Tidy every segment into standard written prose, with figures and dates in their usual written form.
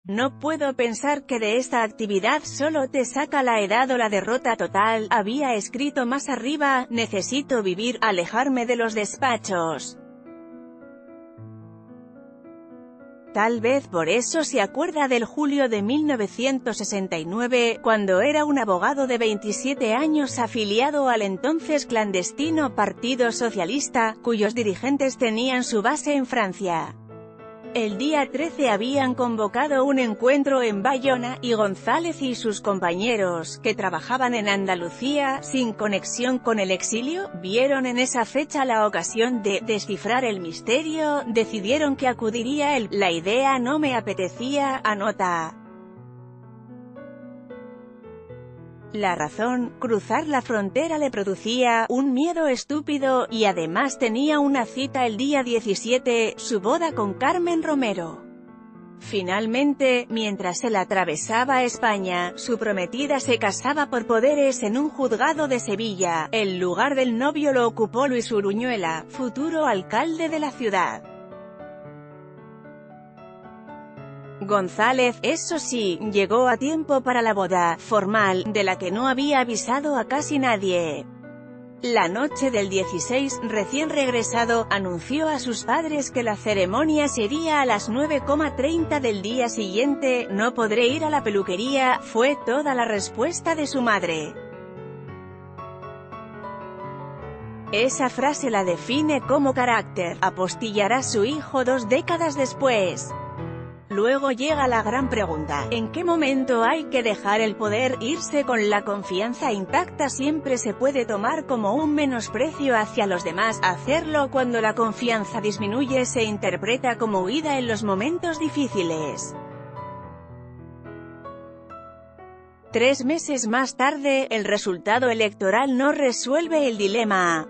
No puedo pensar que de esta actividad solo te saca la edad o la derrota total. Había escrito más arriba: necesito vivir, alejarme de los despachos. Tal vez por eso se acuerda del julio de 1969, cuando era un abogado de 27 años afiliado al entonces clandestino Partido Socialista, cuyos dirigentes tenían su base en Francia. El día 13 habían convocado un encuentro en Bayona, y González y sus compañeros, que trabajaban en Andalucía, sin conexión con el exilio, vieron en esa fecha la ocasión de descifrar el misterio. Decidieron que acudiría él. La idea no me apetecía, anota. La razón, cruzar la frontera, le producía un miedo estúpido, y además tenía una cita el día 17, su boda con Carmen Romero. Finalmente, mientras él atravesaba España, su prometida se casaba por poderes en un juzgado de Sevilla. El lugar del novio lo ocupó Luis Uruñuela, futuro alcalde de la ciudad. González, eso sí, llegó a tiempo para la boda formal, de la que no había avisado a casi nadie. La noche del 16, recién regresado, anunció a sus padres que la ceremonia sería a las 9:30 del día siguiente. No podré ir a la peluquería, fue toda la respuesta de su madre. Esa frase la define como carácter. Apostillará su hijo 2 décadas después. Luego llega la gran pregunta: ¿en qué momento hay que dejar el poder? Irse con la confianza intacta siempre se puede tomar como un menosprecio hacia los demás. Hacerlo cuando la confianza disminuye se interpreta como huida en los momentos difíciles. 3 meses más tarde, el resultado electoral no resuelve el dilema.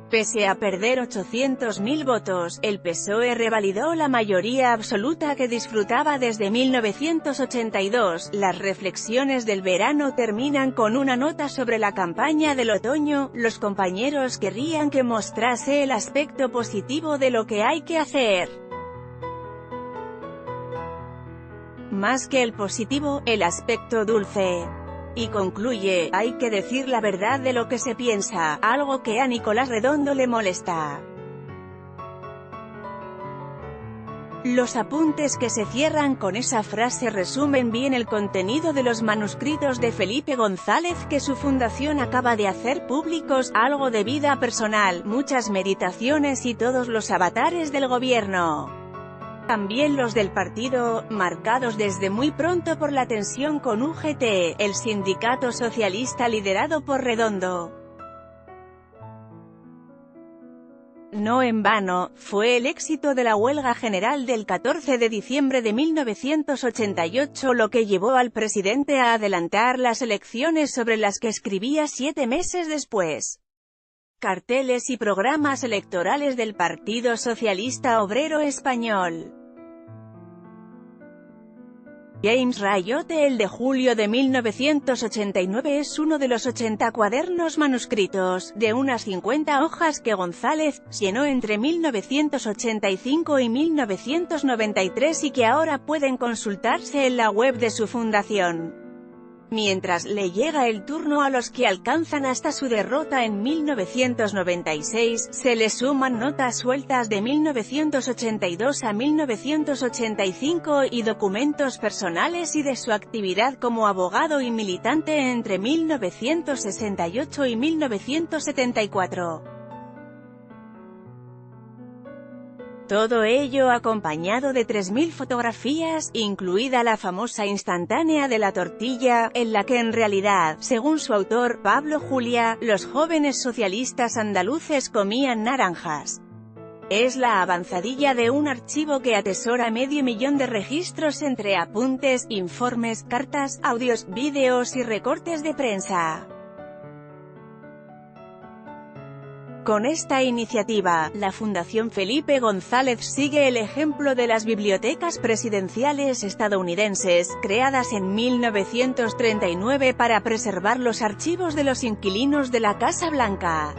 Pese a perder 800.000 votos, el PSOE revalidó la mayoría absoluta que disfrutaba desde 1982. Las reflexiones del verano terminan con una nota sobre la campaña del otoño. Los compañeros querrían que mostrase el aspecto positivo de lo que hay que hacer. Más que el positivo, el aspecto dulce. Y concluye: hay que decir la verdad de lo que se piensa, algo que a Nicolás Redondo le molesta. Los apuntes que se cierran con esa frase resumen bien el contenido de los manuscritos de Felipe González que su fundación acaba de hacer públicos: algo de vida personal, muchas meditaciones y todos los avatares del gobierno. También los del partido, marcados desde muy pronto por la tensión con UGT, el sindicato socialista liderado por Redondo. No en vano, fue el éxito de la huelga general del 14 de diciembre de 1988 lo que llevó al presidente a adelantar las elecciones sobre las que escribía 7 meses después. Carteles y programas electorales del Partido Socialista Obrero Español. James Rayotte. El de julio de 1989 es uno de los 80 cuadernos manuscritos, de unas 50 hojas que González llenó entre 1985 y 1993 y que ahora pueden consultarse en la web de su fundación. Mientras le llega el turno a los que alcanzan hasta su derrota en 1996, se le suman notas sueltas de 1982 a 1985 y documentos personales y de su actividad como abogado y militante entre 1968 y 1974. Todo ello acompañado de 3.000 fotografías, incluida la famosa instantánea de la tortilla, en la que en realidad, según su autor, Pablo Juliá, los jóvenes socialistas andaluces comían naranjas. Es la avanzadilla de un archivo que atesora 500.000 de registros entre apuntes, informes, cartas, audios, vídeos y recortes de prensa. Con esta iniciativa, la Fundación Felipe González sigue el ejemplo de las bibliotecas presidenciales estadounidenses, creadas en 1939 para preservar los archivos de los inquilinos de la Casa Blanca.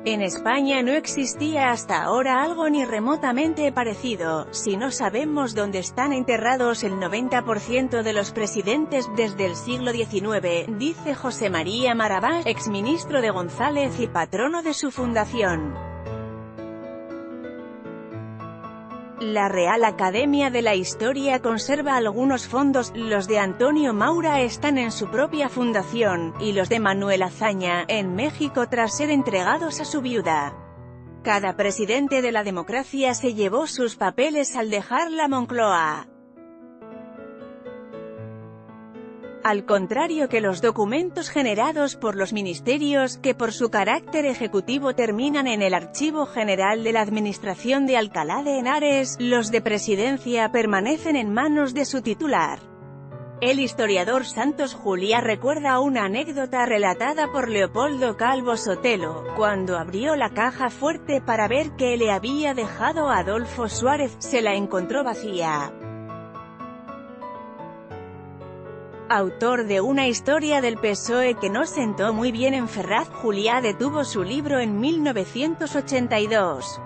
En España no existía hasta ahora algo ni remotamente parecido. Si no sabemos dónde están enterrados el 90% de los presidentes desde el siglo XIX, dice José María Marabás, exministro de González y patrono de su fundación. La Real Academia de la Historia conserva algunos fondos, los de Antonio Maura están en su propia fundación, y los de Manuel Azaña, en México tras ser entregados a su viuda. Cada presidente de la democracia se llevó sus papeles al dejar la Moncloa. Al contrario que los documentos generados por los ministerios, que por su carácter ejecutivo terminan en el Archivo General de la Administración de Alcalá de Henares, los de Presidencia permanecen en manos de su titular. El historiador Santos Juliá recuerda una anécdota relatada por Leopoldo Calvo Sotelo, cuando abrió la caja fuerte para ver qué le había dejado Adolfo Suárez, se la encontró vacía. Autor de una historia del PSOE que no sentó muy bien en Ferraz, Juliá detuvo su libro en 1982.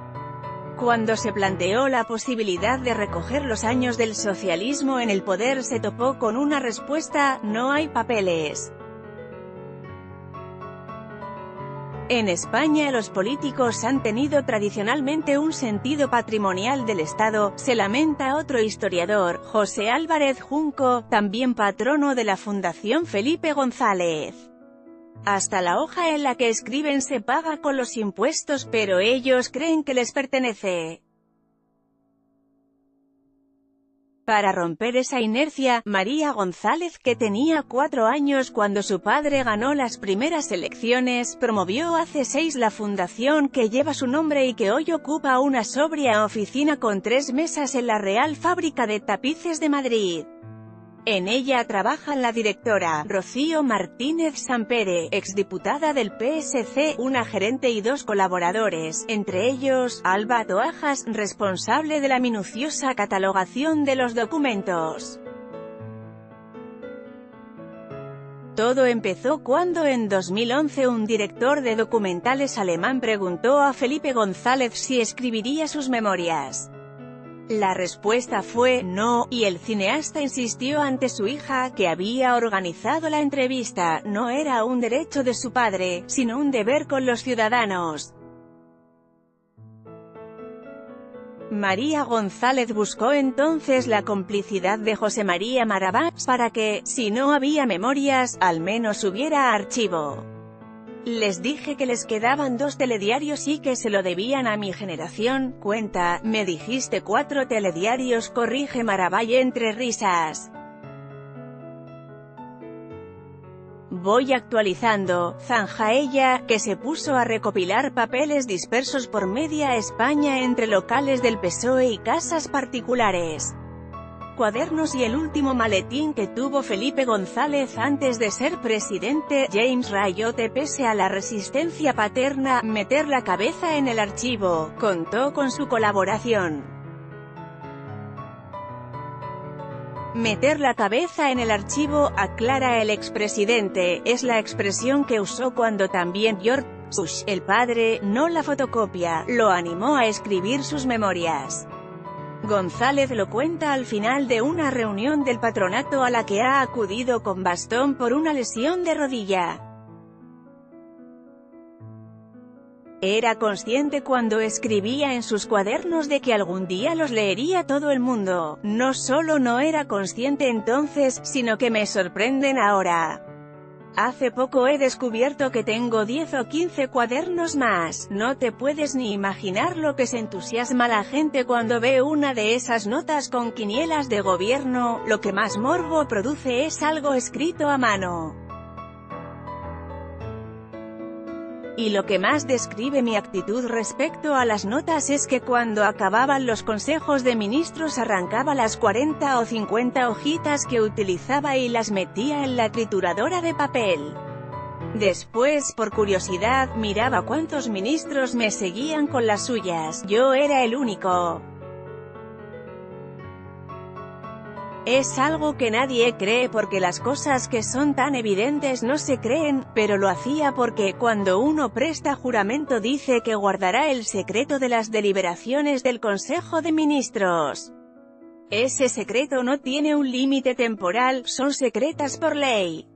Cuando se planteó la posibilidad de recoger los años del socialismo en el poder se topó con una respuesta: no hay papeles. En España los políticos han tenido tradicionalmente un sentido patrimonial del Estado, se lamenta otro historiador, José Álvarez Junco, también patrono de la Fundación Felipe González. Hasta la hoja en la que escriben se paga con los impuestos, pero ellos creen que les pertenece. Para romper esa inercia, María González, que tenía 4 años cuando su padre ganó las primeras elecciones, promovió hace 6 la fundación que lleva su nombre y que hoy ocupa una sobria oficina con 3 mesas en la Real Fábrica de Tapices de Madrid. En ella trabajan la directora, Rocío Martínez Sampere, exdiputada del PSC, una gerente y 2 colaboradores, entre ellos, Alba Toajas, responsable de la minuciosa catalogación de los documentos. Todo empezó cuando en 2011 un director de documentales alemán preguntó a Felipe González si escribiría sus memorias. La respuesta fue no, y el cineasta insistió ante su hija, que había organizado la entrevista: no era un derecho de su padre, sino un deber con los ciudadanos. María González buscó entonces la complicidad de José María Marabás, para que, si no había memorias, al menos hubiera archivo. Les dije que les quedaban 2 telediarios y que se lo debían a mi generación, cuenta. Me dijiste 4 telediarios, corrige Marabás entre risas. Voy actualizando, zanja ella, que se puso a recopilar papeles dispersos por media España entre locales del PSOE y casas particulares. Cuadernos y el último maletín que tuvo Felipe González antes de ser presidente, James Rayotte. Pese a la resistencia paterna, meter la cabeza en el archivo, contó con su colaboración. Meter la cabeza en el archivo, aclara el expresidente, es la expresión que usó cuando también George Bush, el padre, no la fotocopia, lo animó a escribir sus memorias. González lo cuenta al final de una reunión del patronato a la que ha acudido con bastón por una lesión de rodilla. Era consciente cuando escribía en sus cuadernos de que algún día los leería todo el mundo. No solo no era consciente entonces, sino que me sorprenden ahora. Hace poco he descubierto que tengo 10 o 15 cuadernos más. No te puedes ni imaginar lo que se entusiasma la gente cuando ve una de esas notas con quinielas de gobierno. Lo que más morbo produce es algo escrito a mano. Y lo que más describe mi actitud respecto a las notas es que cuando acababan los consejos de ministros arrancaba las 40 o 50 hojitas que utilizaba y las metía en la trituradora de papel. Después, por curiosidad, miraba cuántos ministros me seguían con las suyas. Yo era el único. Es algo que nadie cree porque las cosas que son tan evidentes no se creen, pero lo hacía porque, cuando uno presta juramento dice que guardará el secreto de las deliberaciones del Consejo de Ministros. Ese secreto no tiene un límite temporal, son secretas por ley.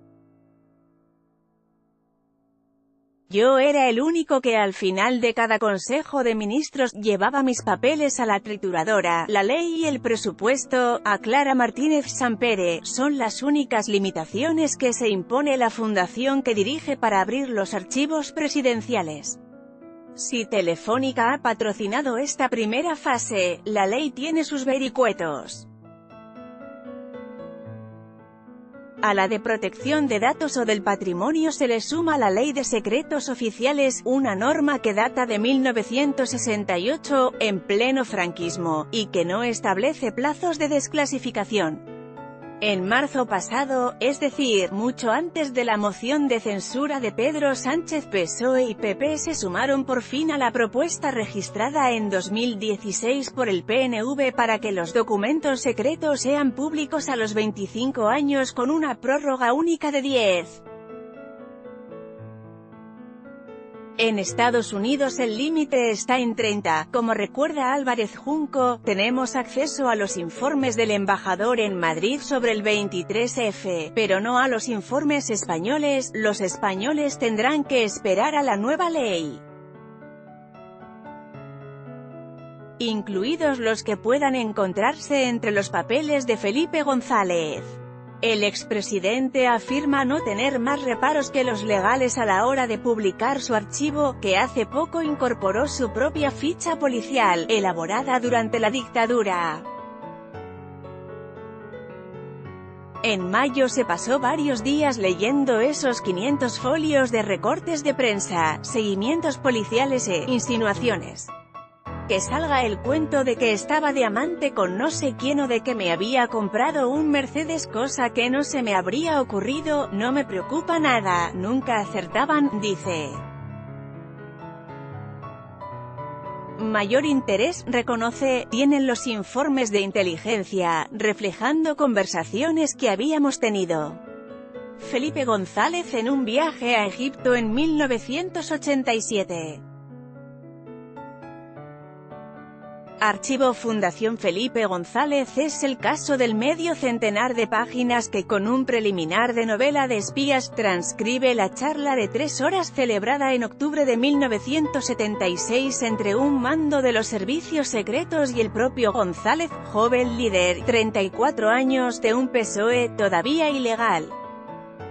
Yo era el único que al final de cada Consejo de Ministros llevaba mis papeles a la trituradora. La ley y el presupuesto, aclara Martínez Sampere, son las únicas limitaciones que se impone la fundación que dirige para abrir los archivos presidenciales. Si Telefónica ha patrocinado esta primera fase, la ley tiene sus vericuetos. A la de protección de datos o del patrimonio se le suma la Ley de Secretos Oficiales, una norma que data de 1968, en pleno franquismo, y que no establece plazos de desclasificación. En marzo pasado, es decir, mucho antes de la moción de censura de Pedro Sánchez, PSOE y PP se sumaron por fin a la propuesta registrada en 2016 por el PNV para que los documentos secretos sean públicos a los 25 años con una prórroga única de 10. En Estados Unidos el límite está en 30. Como recuerda Álvarez Junco, tenemos acceso a los informes del embajador en Madrid sobre el 23F, pero no a los informes españoles. Los españoles tendrán que esperar a la nueva ley, incluidos los que puedan encontrarse entre los papeles de Felipe González. El expresidente afirma no tener más reparos que los legales a la hora de publicar su archivo, que hace poco incorporó su propia ficha policial, elaborada durante la dictadura. En mayo se pasó varios días leyendo esos 500 folios de recortes de prensa, seguimientos policiales e insinuaciones. Que salga el cuento de que estaba de amante con no sé quién o de que me había comprado un Mercedes, cosa que no se me habría ocurrido, no me preocupa nada, nunca acertaban, dice. Mayor interés, reconoce, tienen los informes de inteligencia, reflejando conversaciones que habíamos tenido. Felipe González en un viaje a Egipto en 1987. Archivo Fundación Felipe González es el caso del medio centenar de páginas que, con un preliminar de novela de espías, transcribe la charla de 3 horas celebrada en octubre de 1976 entre un mando de los servicios secretos y el propio González, joven líder, 34 años, de un PSOE todavía ilegal.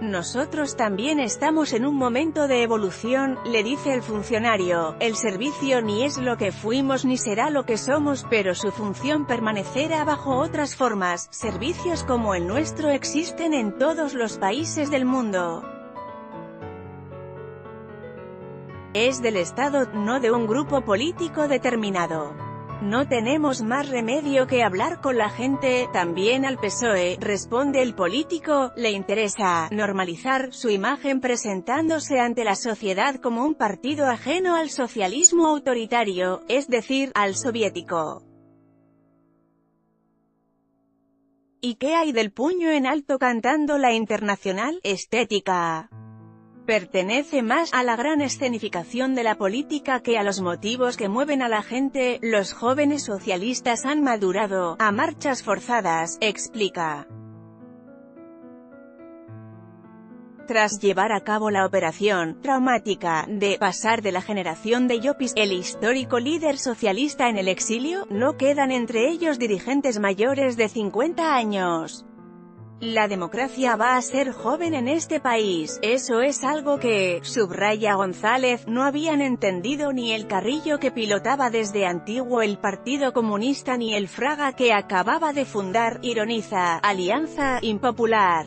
Nosotros también estamos en un momento de evolución, le dice el funcionario. El servicio ni es lo que fuimos ni será lo que somos, pero su función permanecerá bajo otras formas. Servicios como el nuestro existen en todos los países del mundo. Es del Estado, no de un grupo político determinado. No tenemos más remedio que hablar con la gente. También al PSOE, responde el político, le interesa normalizar su imagen presentándose ante la sociedad como un partido ajeno al socialismo autoritario, es decir, al soviético. ¿Y qué hay del puño en alto cantando la Internacional? Estética. Pertenece más a la gran escenificación de la política que a los motivos que mueven a la gente. Los jóvenes socialistas han madurado, a marchas forzadas, explica. Tras llevar a cabo la operación traumática de pasar de la generación de Llopis, el histórico líder socialista en el exilio, no quedan entre ellos dirigentes mayores de 50 años. La democracia va a ser joven en este país, eso es algo que, subraya González, no habían entendido ni el Carrillo que pilotaba desde antiguo el Partido Comunista ni el Fraga que acababa de fundar, ironiza, Alianza Impopular.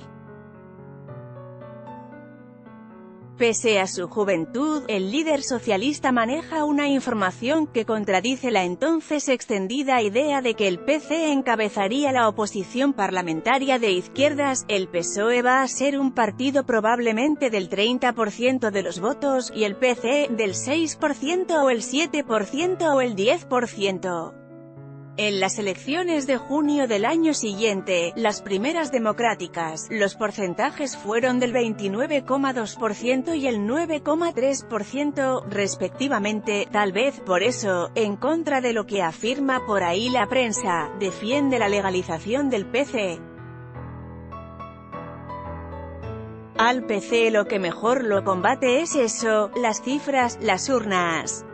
Pese a su juventud, el líder socialista maneja una información que contradice la entonces extendida idea de que el PC encabezaría la oposición parlamentaria de izquierdas. El PSOE va a ser un partido probablemente del 30% de los votos, y el PC, del 6% o el 7% o el 10%. En las elecciones de junio del año siguiente, las primeras democráticas, los porcentajes fueron del 29,2% y el 9,3%, respectivamente. Tal vez por eso, en contra de lo que afirma por ahí la prensa, defiende la legalización del PC. Al PC lo que mejor lo combate es eso, las cifras, las urnas.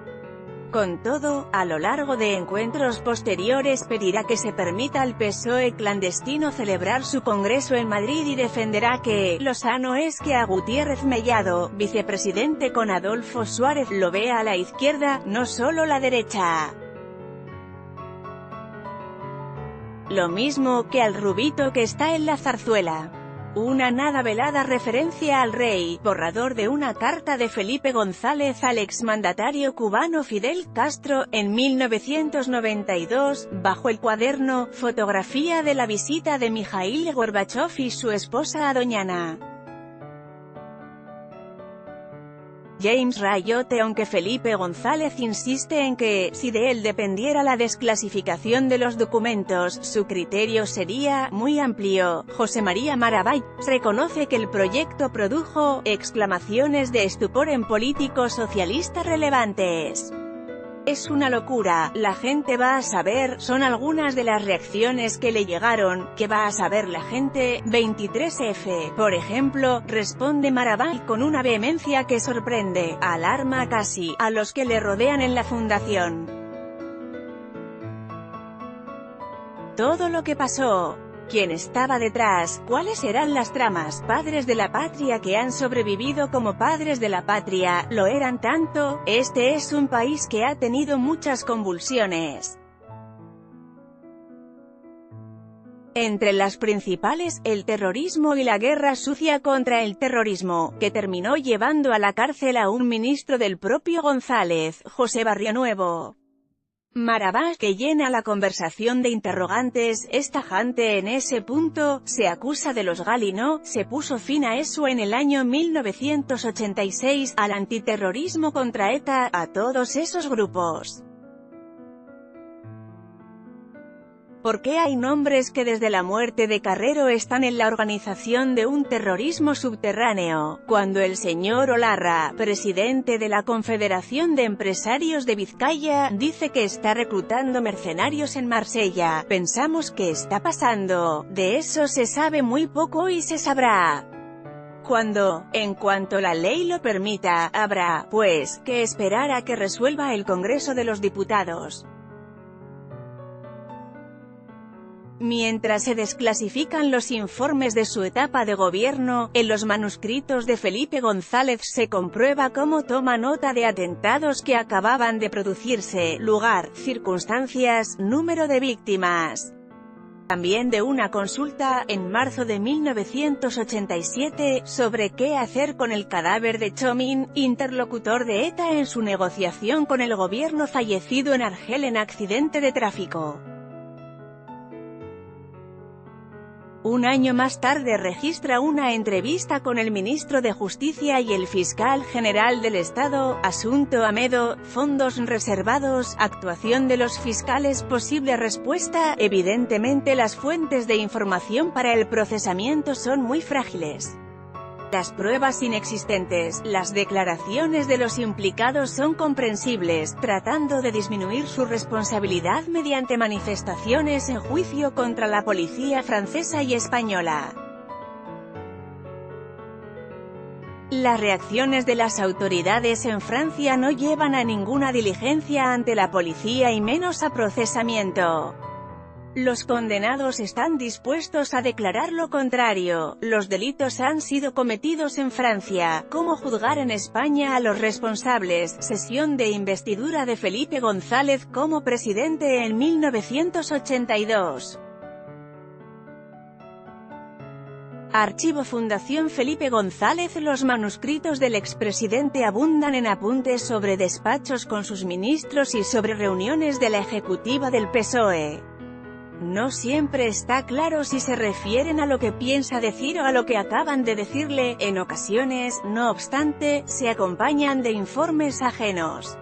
Con todo, a lo largo de encuentros posteriores pedirá que se permita al PSOE clandestino celebrar su congreso en Madrid y defenderá que lo sano es que a Gutiérrez Mellado, vicepresidente con Adolfo Suárez, lo vea a la izquierda, no solo la derecha. Lo mismo que al rubito que está en la zarzuela. Una nada velada referencia al rey, borrador de una carta de Felipe González al exmandatario cubano Fidel Castro, en 1992, bajo el cuaderno, fotografía de la visita de Mijaíl Gorbachov y su esposa a Doñana. James Rayotte. Aunque Felipe González insiste en que, si de él dependiera la desclasificación de los documentos, su criterio sería muy amplio, José María Marabay reconoce que el proyecto produjo exclamaciones de estupor en políticos socialistas relevantes. Es una locura, la gente va a saber, son algunas de las reacciones que le llegaron, ¿qué va a saber la gente? 23F, por ejemplo, responde Marabay con una vehemencia que sorprende, alarma casi, a los que le rodean en la fundación. Todo lo que pasó. ¿Quién estaba detrás? ¿Cuáles eran las tramas? Padres de la patria que han sobrevivido como padres de la patria, ¿lo eran tanto? Este es un país que ha tenido muchas convulsiones. Entre las principales, el terrorismo y la guerra sucia contra el terrorismo, que terminó llevando a la cárcel a un ministro del propio González, José Barrionuevo. Marabay, que llena la conversación de interrogantes, es tajante en ese punto, se acusa de los Gal y no, se puso fin a eso en el año 1986, al antiterrorismo contra ETA, a todos esos grupos. ¿Por qué hay nombres que desde la muerte de Carrero están en la organización de un terrorismo subterráneo? Cuando el señor Olarra, presidente de la Confederación de Empresarios de Vizcaya, dice que está reclutando mercenarios en Marsella, pensamos ¿qué está pasando? De eso se sabe muy poco y se sabrá cuando, en cuanto la ley lo permita, habrá, pues, que esperar a que resuelva el Congreso de los Diputados. Mientras se desclasifican los informes de su etapa de gobierno, en los manuscritos de Felipe González se comprueba cómo toma nota de atentados que acababan de producirse, lugar, circunstancias, número de víctimas. También de una consulta, en marzo de 1987, sobre qué hacer con el cadáver de Chomin, interlocutor de ETA en su negociación con el gobierno fallecido en Argel en accidente de tráfico. Un año más tarde registra una entrevista con el ministro de Justicia y el fiscal general del Estado, asunto Amedo, fondos reservados, actuación de los fiscales, posible respuesta. Evidentemente las fuentes de información para el procesamiento son muy frágiles. Las pruebas inexistentes, las declaraciones de los implicados son comprensibles, tratando de disminuir su responsabilidad mediante manifestaciones en juicio contra la policía francesa y española. Las reacciones de las autoridades en Francia no llevan a ninguna diligencia ante la policía y menos a procesamiento. Los condenados están dispuestos a declarar lo contrario, los delitos han sido cometidos en Francia, ¿cómo juzgar en España a los responsables? Sesión de investidura de Felipe González como presidente en 1982. Archivo Fundación Felipe González. Los manuscritos del expresidente abundan en apuntes sobre despachos con sus ministros y sobre reuniones de la ejecutiva del PSOE. No siempre está claro si se refieren a lo que piensa decir o a lo que acaban de decirle, en ocasiones, no obstante, se acompañan de informes ajenos.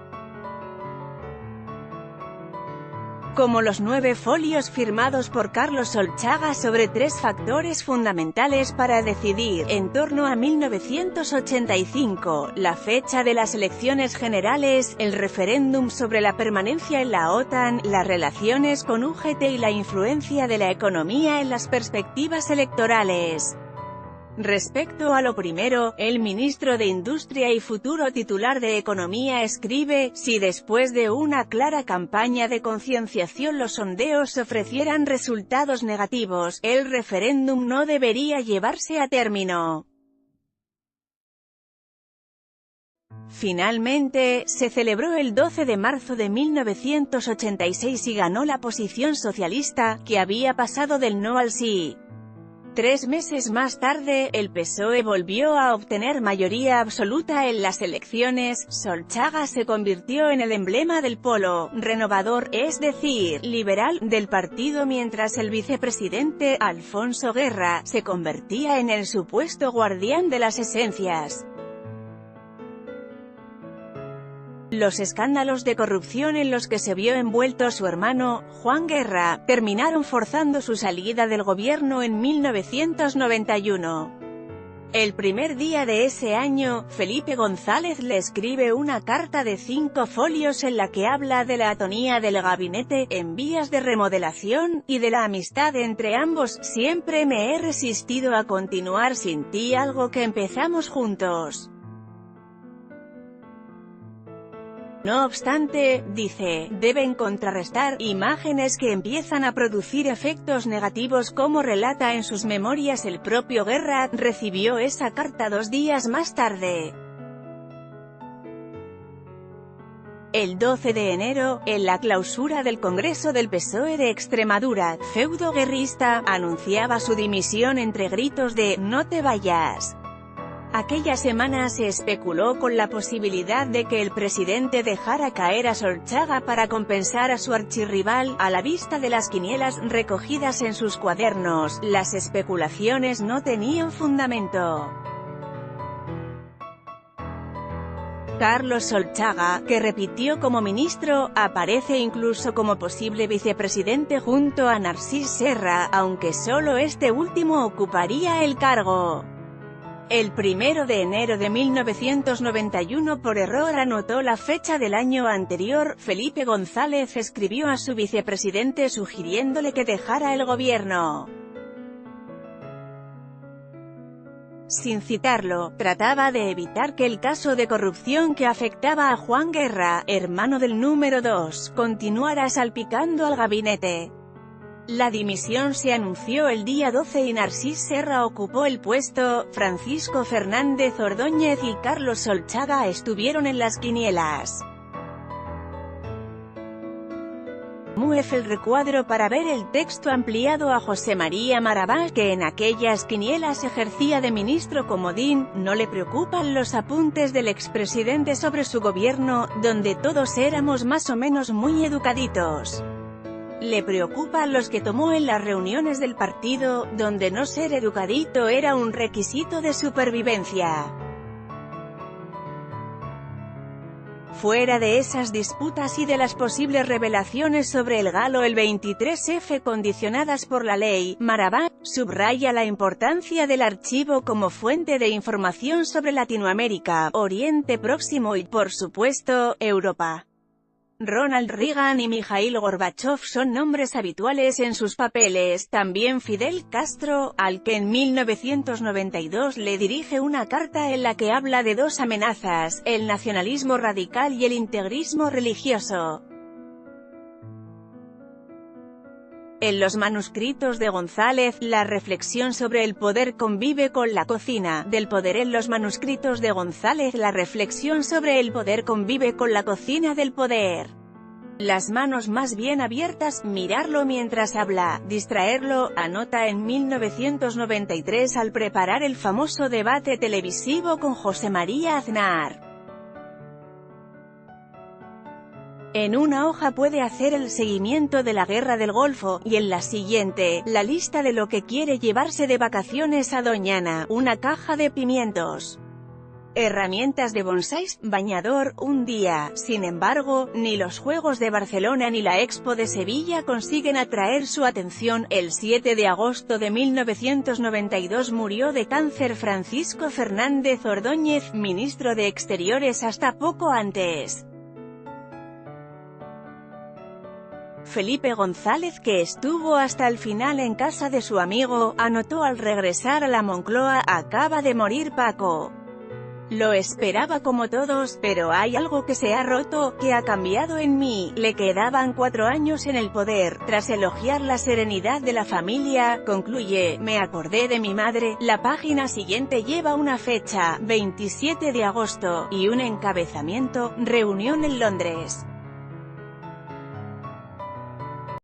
como los 9 folios firmados por Carlos Solchaga sobre 3 factores fundamentales para decidir, en torno a 1985, la fecha de las elecciones generales, el referéndum sobre la permanencia en la OTAN, las relaciones con UGT y la influencia de la economía en las perspectivas electorales. Respecto a lo primero, el ministro de Industria y futuro titular de Economía escribe: si después de una clara campaña de concienciación los sondeos ofrecieran resultados negativos, el referéndum no debería llevarse a término. Finalmente, se celebró el 12 de marzo de 1986 y ganó la posición socialista, que había pasado del no al sí. 3 meses más tarde, el PSOE volvió a obtener mayoría absoluta en las elecciones. Solchaga se convirtió en el emblema del polo renovador, es decir, liberal, del partido, mientras el vicepresidente, Alfonso Guerra, se convertía en el supuesto guardián de las esencias. Los escándalos de corrupción en los que se vio envuelto su hermano, Juan Guerra, terminaron forzando su salida del gobierno en 1991. El primer día de ese año, Felipe González le escribe una carta de 5 folios en la que habla de la atonía del gabinete, en vías de remodelación, y de la amistad entre ambos. Siempre me he resistido a continuar sin ti algo que empezamos juntos. No obstante, dice, deben contrarrestar imágenes que empiezan a producir efectos negativos. Como relata en sus memorias el propio Guerra, recibió esa carta 2 días más tarde. El 12 de enero, en la clausura del Congreso del PSOE de Extremadura, feudo guerrista, anunciaba su dimisión entre gritos de «no te vayas». Aquella semana se especuló con la posibilidad de que el presidente dejara caer a Solchaga para compensar a su archirrival. A la vista de las quinielas recogidas en sus cuadernos, las especulaciones no tenían fundamento. Carlos Solchaga, que repitió como ministro, aparece incluso como posible vicepresidente junto a Narcís Serra, aunque solo este último ocuparía el cargo. El 1 de enero de 1991 por error anotó la fecha del año anterior. Felipe González escribió a su vicepresidente sugiriéndole que dejara el gobierno. Sin citarlo, trataba de evitar que el caso de corrupción que afectaba a Juan Guerra, hermano del número 2, continuara salpicando al gabinete. La dimisión se anunció el día 12 y Narcís Serra ocupó el puesto. Francisco Fernández Ordóñez y Carlos Solchaga estuvieron en las quinielas. MUEF el recuadro para ver el texto ampliado a José María Marabá, que en aquellas quinielas ejercía de ministro comodín. No le preocupan los apuntes del expresidente sobre su gobierno, donde todos éramos más o menos muy educaditos. Le preocupan los que tomó en las reuniones del partido, donde no ser educadito era un requisito de supervivencia. Fuera de esas disputas y de las posibles revelaciones sobre el Galo el 23F condicionadas por la ley, Marabá subraya la importancia del archivo como fuente de información sobre Latinoamérica, Oriente Próximo y, por supuesto, Europa. Ronald Reagan y Mikhail Gorbachov son nombres habituales en sus papeles, también Fidel Castro, al que en 1992 le dirige una carta en la que habla de 2 amenazas, el nacionalismo radical y el integrismo religioso. En los manuscritos de González, la reflexión sobre el poder convive con la cocina del poder. En los manuscritos de González, la reflexión sobre el poder convive con la cocina del poder. Las manos más bien abiertas, mirarlo mientras habla, distraerlo, anota en 1993 al preparar el famoso debate televisivo con José María Aznar. En una hoja puede hacer el seguimiento de la Guerra del Golfo, y en la siguiente, la lista de lo que quiere llevarse de vacaciones a Doñana, una caja de pimientos. Herramientas de bonsáis, bañador, un día. Sin embargo, ni los Juegos de Barcelona ni la Expo de Sevilla consiguen atraer su atención. El 7 de agosto de 1992 murió de cáncer Francisco Fernández Ordóñez, ministro de Exteriores hasta poco antes. Felipe González, que estuvo hasta el final en casa de su amigo, anotó al regresar a la Moncloa: acaba de morir Paco. Lo esperaba como todos, pero hay algo que se ha roto, que ha cambiado en mí. Le quedaban 4 años en el poder. Tras elogiar la serenidad de la familia, concluye: me acordé de mi madre. La página siguiente lleva una fecha, 27 de agosto, y un encabezamiento: reunión en Londres.